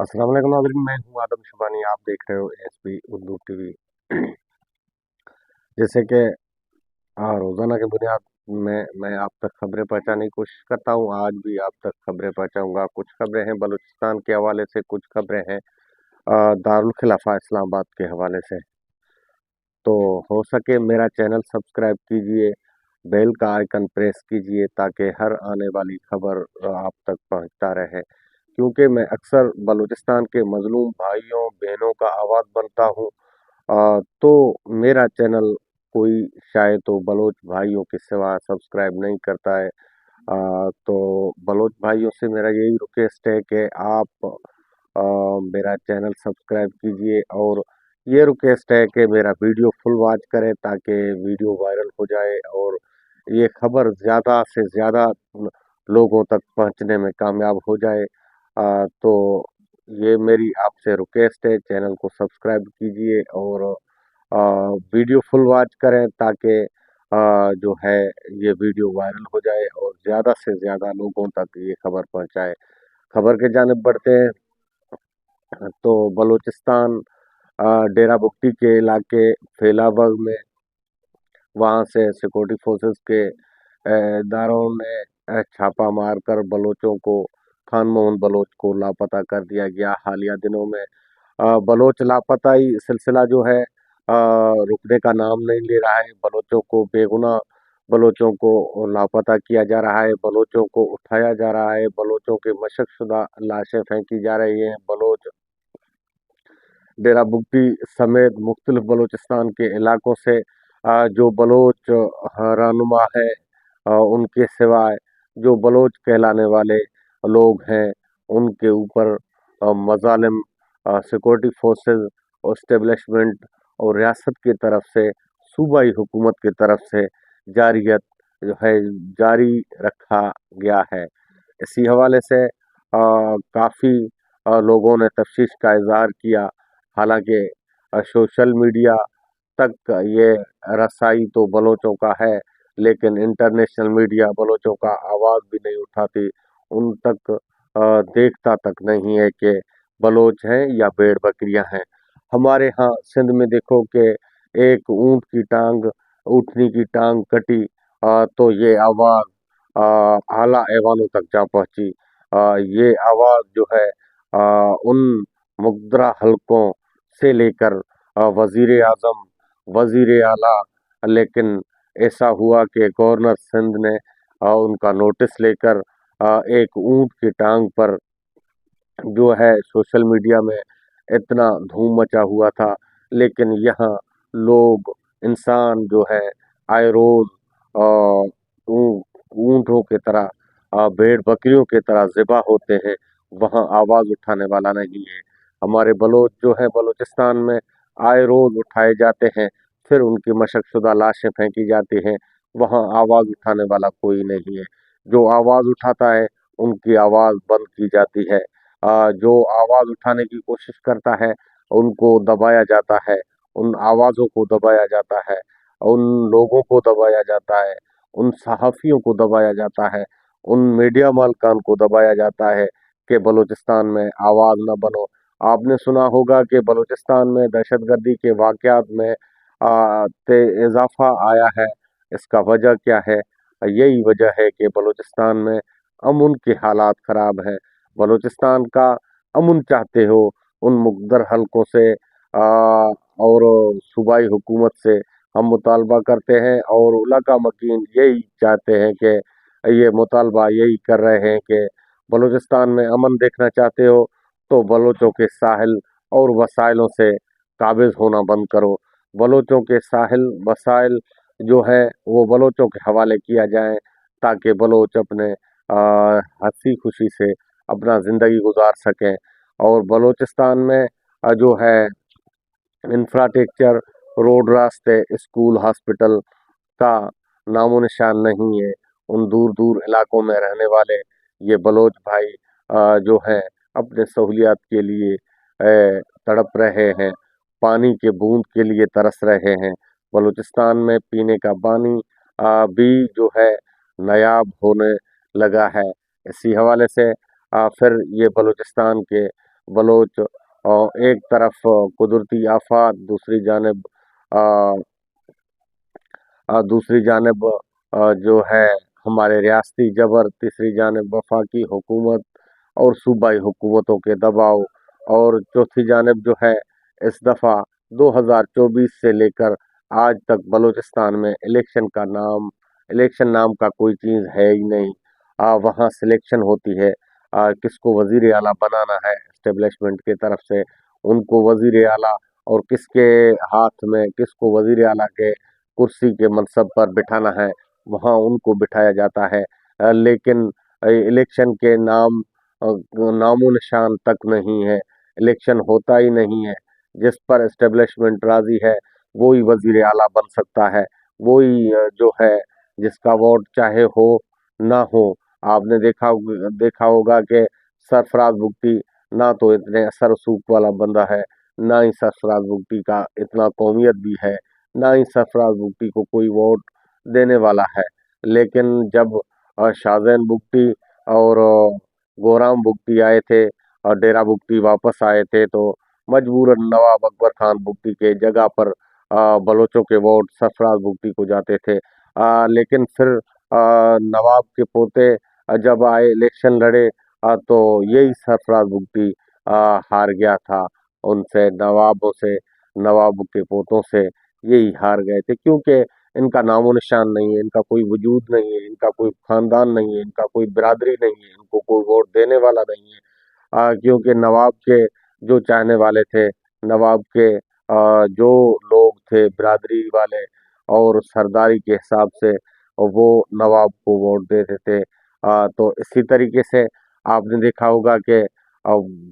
अस्सलाम वालेकुम नाज़रीन, मैं हूँ आदम शुबानी। आप देख रहे हो एएसपी उर्दू टीवी। जैसे कि रोज़ाना की बुनियाद में मैं आप तक खबरें पहुँचाने की कोशिश करता हूँ। आज भी आप तक खबरें पहुँचाऊँगा। कुछ खबरें हैं बलूचिस्तान के हवाले से, कुछ खबरें हैं दारुल खिलाफा इस्लामाबाद के हवाले से। तो हो सके मेरा चैनल सब्सक्राइब कीजिए, बेल का आइकन प्रेस कीजिए ताकि हर आने वाली खबर आप तक पहुँचता रहे। क्योंकि मैं अक्सर बलूचिस्तान के मजलूम भाइयों बहनों का आवाज़ बनता हूँ। तो मेरा चैनल कोई शायद तो बलोच भाइयों के सिवा सब्सक्राइब नहीं करता है। तो बलोच भाइयों से मेरा यही रिक्वेस्ट है कि आप मेरा चैनल सब्सक्राइब कीजिए और ये रिक्वेस्ट है कि मेरा वीडियो फुल वॉच करें ताकि वीडियो वायरल हो जाए और ये खबर ज़्यादा से ज़्यादा लोगों तक पहुंचने में कामयाब हो जाए। तो ये मेरी आपसे रिक्वेस्ट है, चैनल को सब्सक्राइब कीजिए और वीडियो फुल वॉच करें ताकि जो है ये वीडियो वायरल हो जाए और ज़्यादा से ज़्यादा लोगों तक ये खबर पहुंचाए। खबर के जानिब बढ़ते हैं। तो बलूचिस्तान डेरा बुक्टी के इलाके फैलाबग में वहाँ से सिक्योरिटी फोर्सेस के दारों ने छापा मारकर बलोचों को खान मोहन बलोच को लापता कर दिया गया। हालिया दिनों में बलोच लापताई सिलसिला जो है रुकने का नाम नहीं ले रहा है। बलोचों को बेगुनाह बलोचों को लापता किया जा रहा है, बलोचों को उठाया जा रहा है, बलोचों के मशकशुदा लाशें फेंकी जा रही हैं। बलोच डेरा बुगटी समेत मुख्तलिफ बलूचिस्तान के इलाकों से जो बलोच रहनुमा है उनके सिवाय जो बलोच कहलाने वाले लोग हैं उनके ऊपर मजालिम सिक्योरिटी फोर्सेस और स्टेब्लिशमेंट और रियासत की तरफ से सूबाई हुकूमत की तरफ से जारियत जो है जारी रखा गया है। इसी हवाले से काफ़ी लोगों ने तफ्शीश का इजहार किया। हालांकि सोशल मीडिया तक ये रसाई तो बलोचों का है लेकिन इंटरनेशनल मीडिया बलोचों का आवाज़ भी नहीं उठाती, उन तक देखता तक नहीं है कि बलोच हैं या भेड़ बकरियां हैं। हमारे यहाँ सिंध में देखो कि एक ऊंट की टांग ऊँटनी की टांग कटी तो ये आवाज़ आला ऐवानों तक जा पहुंची। ये आवाज़ जो है उन मुक़द्दरा हलकों से लेकर वज़ीर आज़म, वज़ीर आला, लेकिन ऐसा हुआ कि गवर्नर सिंध ने उनका नोटिस लेकर एक ऊँट की टांग पर जो है सोशल मीडिया में इतना धूम मचा हुआ था, लेकिन यहाँ लोग इंसान जो है आए रोज ऊँटों की तरह भेड़ बकरियों की तरह ज़िबा होते हैं, वहाँ आवाज़ उठाने वाला नहीं है। हमारे बलोच जो है बलूचिस्तान में आए रोज उठाए जाते हैं, फिर उनकी मशकशुदा लाशें फेंकी जाती हैं, वहाँ आवाज़ उठाने वाला कोई नहीं है। जो आवाज़ उठाता है उनकी आवाज़ बंद की जाती है। जो आवाज़ उठाने की कोशिश करता है उनको दबाया जाता है, उन आवाज़ों को दबाया जाता है, उन लोगों को दबाया जाता है, उन सहाफ़ियों को दबाया जाता है, उन मीडिया मालकान को दबाया जाता है कि बलूचिस्तान में आवाज़ न बनो। आपने सुना होगा कि बलूचिस्तान में दहशतगर्दी के वाक़यात में इज़ाफ़ा आया है। इसका वजह क्या है? यही वजह है कि बलूचिस्तान में अमन के हालात ख़राब हैं। बलूचिस्तान का अमन चाहते हो उन मुक़द्दर हलकों से और सूबाई हुकूमत से हम मुतालबा करते हैं और उलका मकीन यही चाहते हैं कि ये मुतालबा यही कर रहे हैं कि बलूचिस्तान में अमन देखना चाहते हो तो बलोचों के साहिल और वसाइलों से काबिज होना बंद करो। बलोचों के साहिल वसाइल जो है वो बलोचों के हवाले किया जाए ताकि बलोच अपने हंसी खुशी से अपना ज़िंदगी गुजार सकें। और बलूचिस्तान में जो है इंफ्रास्ट्रक्चर, रोड, रास्ते, स्कूल, हॉस्पिटल का नामो निशान नहीं है। उन दूर दूर इलाकों में रहने वाले ये बलोच भाई जो हैं अपने सहूलियात के लिए तड़प रहे हैं, पानी के बूंद के लिए तरस रहे हैं। बलूचिस्तान में पीने का पानी भी जो है नायाब होने लगा है। इसी हवाले से फिर ये बलूचिस्तान के बलोच एक तरफ कुदरती आफात, दूसरी जानिब जो है हमारे रियासती जबर, तीसरी जानिब वफाकी हुकूमत और सूबाई हुकूमतों के दबाव, और चौथी जानिब जो है इस दफ़ा 2024 से लेकर आज तक बलूचिस्तान में इलेक्शन नाम का कोई चीज़ है ही नहीं। वहाँ सिलेक्शन होती है, किसको वजीर आला बनाना है एस्टेब्लिशमेंट की तरफ से, उनको वजीर आला, और किसके हाथ में किसको वजीर आला के कुर्सी के मनसब पर बिठाना है, वहाँ उनको बिठाया जाता है। लेकिन इलेक्शन के नामो निशान तक नहीं है, इलेक्शन होता ही नहीं है। जिस पर एस्टेब्लिशमेंट राजी है वही वजीर आला बन सकता है, वही जो है जिसका वोट चाहे हो ना हो। आपने देखा होगा कि सरफराज बुगटी ना तो इतने असर रसूख वाला बंदा है, ना ही सरफराज बुगटी का इतना कौमियत भी है, ना ही सरफराज बुगटी को कोई वोट देने वाला है। लेकिन जब शाहजैन बुगटी और गोराम बुगटी आए थे और डेरा बुगटी वापस आए थे, तो मजबूरन नवाब अकबर खान बुगटी के जगह पर बलोचों के वोट सरफराज बुगटी को जाते थे। लेकिन फिर नवाब के पोते जब आए इलेक्शन लड़े, तो यही सरफराज बुगटी हार गया था उनसे, नवाब के पोतों से यही हार गए थे, क्योंकि इनका नामो निशान नहीं है, इनका कोई वजूद नहीं है, इनका कोई खानदान नहीं है, इनका कोई बिरादरी नहीं है, इनको कोई वोट देने वाला नहीं है। क्योंकि नवाब के जो चाहने वाले थे, नवाब के जो लोग थे बिरादरी वाले और सरदारी के हिसाब से, वो नवाब को वोट देते थे। तो इसी तरीके से आपने देखा होगा कि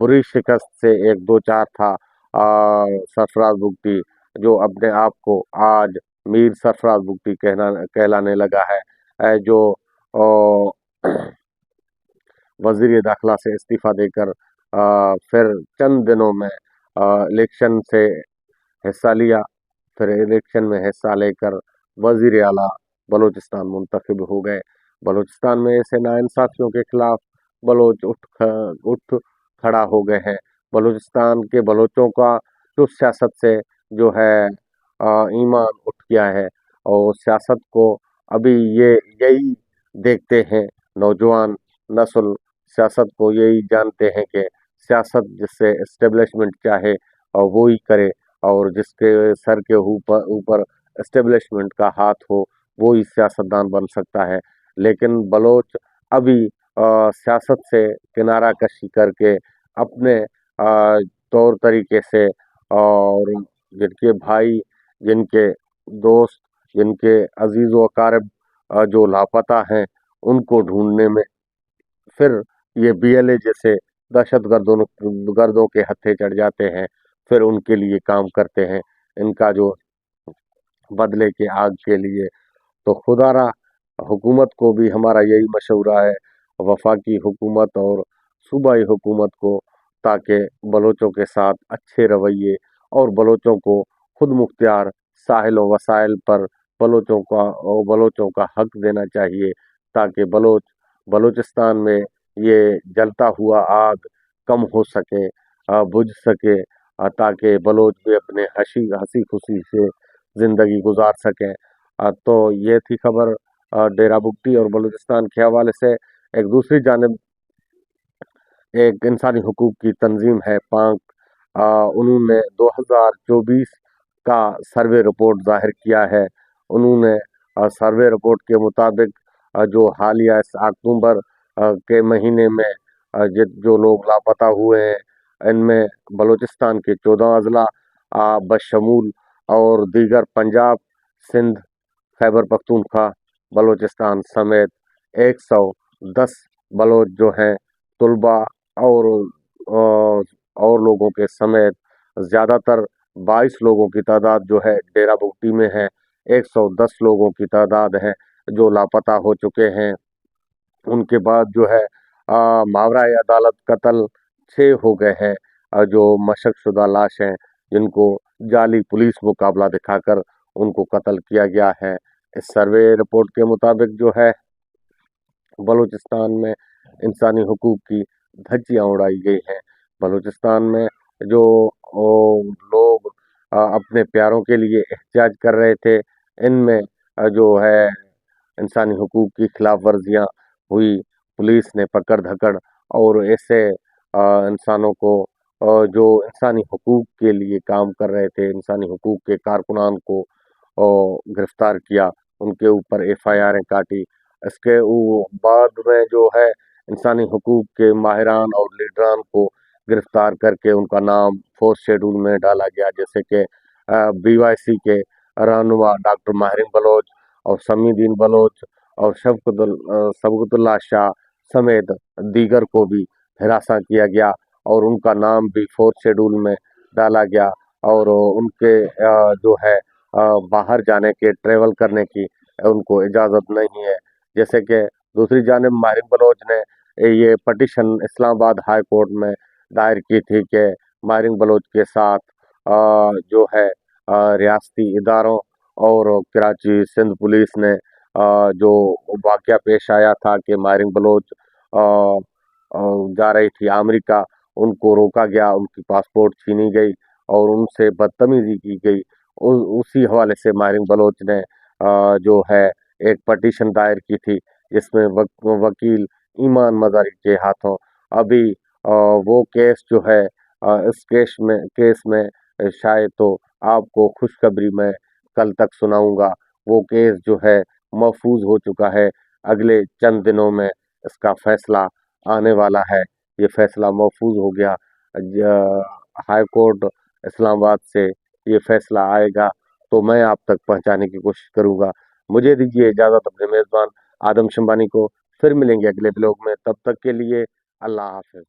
बुरी शिकस्त से एक दो चार था सरफराज बुगटी, जो अपने आप को आज मीर सरफराज बुगटी कहलाने लगा है। जो वजीर दाखिला से इस्तीफा देकर फिर चंद दिनों में इलेक्शन से हिस्सा लिया, फिर इलेक्शन में हिस्सा लेकर वजीर आला बलूचिस्तान मुंतखब हो गए। बलूचिस्तान में ऐसे नाइंसाफियों के खिलाफ बलोच उठ खड़ा हो गए हैं। बलूचिस्तान के बलोचों का जो सियासत से जो है ईमान उठ गया है, और सियासत को अभी ये यही देखते हैं नौजवान नस्ल, सियासत को यही जानते हैं कि सियासत जिससे एस्टेब्लिशमेंट चाहे और वो ही करे, और जिसके सर के ऊपर ऊपर एस्टेब्लिशमेंट का हाथ हो वो ही सियासतदान बन सकता है। लेकिन बलोच अभी सियासत से किनारा कशी करके अपने तौर तरीके से, और जिनके भाई, जिनके दोस्त, जिनके अजीज व अकारब जो लापता हैं, उनको ढूंढने में फिर ये बीएलए जैसे गर्दों के हत्थे चढ़ जाते हैं, फिर उनके लिए काम करते हैं, इनका जो बदले के आग के लिए। तो खुदारा हुकूमत को भी हमारा यही मशवरा है, वफाकी हुकूमत और सूबाई हुकूमत को, ताकि बलोचों के साथ अच्छे रवैये और बलोचों को खुद मुख्तियार साहिल व वसाइल पर बलोचों का हक देना चाहिए, ताकि बलूचिस्तान में ये जलता हुआ आग कम हो सके, बुझ सके, ताकि बलोच भी अपने हंसी खुशी से जिंदगी गुजार सकें। तो ये थी खबर डेरा बुगटी और बलूचिस्तान के हवाले से। एक दूसरी जानिब एक इंसानी हुकूक की तंजीम है पाक, उन्होंने 2024 का सर्वे रिपोर्ट जाहिर किया है। उन्होंने सर्वे रिपोर्ट के मुताबिक जो हालिया इस अक्टूबर के महीने में जो लोग लापता हुए हैं, इनमें बलूचिस्तान के 14 अजला बशमूल और दीगर पंजाब, सिंध, खैबर पख्तूनख्वा, बलूचिस्तान समेत 110 बलोच जो हैं तुलबा और और लोगों के समेत ज़्यादातर 22 लोगों की तादाद जो है डेरा बुगटी में है। 110 लोगों की तादाद है जो लापता हो चुके हैं। उनके बाद जो है मावराए अदालत कत्ल 6 हो गए हैं, जो मशक शुदा लाश हैं, जिनको जाली पुलिस मुकाबला दिखाकर उनको कत्ल किया गया है। इस सर्वे रिपोर्ट के मुताबिक जो है बलूचिस्तान में इंसानी हुकूक की धज्जियां उड़ाई गई हैं। بلوچستان میں جو لوگ اپنے پیاروں کے لیے احتجاج کر رہے تھے، ان میں جو ہے انسانی حقوق کی خلاف ورزیاں ہوئی، پولیس نے پکڑ دھکڑ اور ایسے انسانوں کو جو انسانی حقوق کے لیے کام کر رہے تھے، انسانی حقوق کے کارکنان کو گرفتار کیا، ان کے اوپر ایف آئی آریں کاٹی۔ اس کے بعد میں جو ہے انسانی حقوق کے ماہران اور لیڈران کو گرفتار کر کے ان کا نام فورتھ شیڈول میں ڈالا گیا، جیسے کہ بی وائی سی کے رہنما ڈاکٹر ماہرین بلوچ اور سمیع الدین بلوچ اور شفقت اللہ شاہ سمیت دیگر کو بھی ہراساں کیا گیا اور ان کا نام بھی فورتھ شیڈول میں ڈالا گیا، اور ان کے جو ہے باہر جانے کے، ٹریول کرنے کی ان کو اجازت نہیں ہے۔ جیسے کہ دوسری جانب ماہرین بلوچ نے یہ پٹیشن اسلام آباد ہائی کورٹ میں دائر کی تھی کہ ماہرین بلوچ کے ساتھ جو ہے ریاستی اداروں اور کراچی سندھ پولیس نے جو واقعہ پیش آیا تھا کہ ماہرین بلوچ جا رہی تھی امریکہ، ان کو روکا گیا، ان کی پاسپورٹ چھینی گئی اور ان سے بدتمیزی کی گئی۔ اسی حوالے سے ماہرین بلوچ نے جو ہے ایک پٹیشن دائر کی تھی، جس میں وکیل ایمان مزاری کے ہاتھوں ابھی وہ کیس جو ہے اس کیس میں شاید تو آپ کو خوشخبری میں کل تک سناؤں گا۔ وہ کیس جو ہے محفوظ ہو چکا ہے، اگلے چند دنوں میں اس کا فیصلہ آنے والا ہے۔ یہ فیصلہ محفوظ ہو گیا، ہائی کورٹ اسلام آباد سے یہ فیصلہ آئے گا تو میں آپ تک پہنچانے کی کوشش کروں گا۔ مجھے دیجیے اجازت اپنے میزبان آدم شمبانی کو، پھر ملیں گے اگلے بلاگ میں، تب تک کے لیے اللہ حافظ۔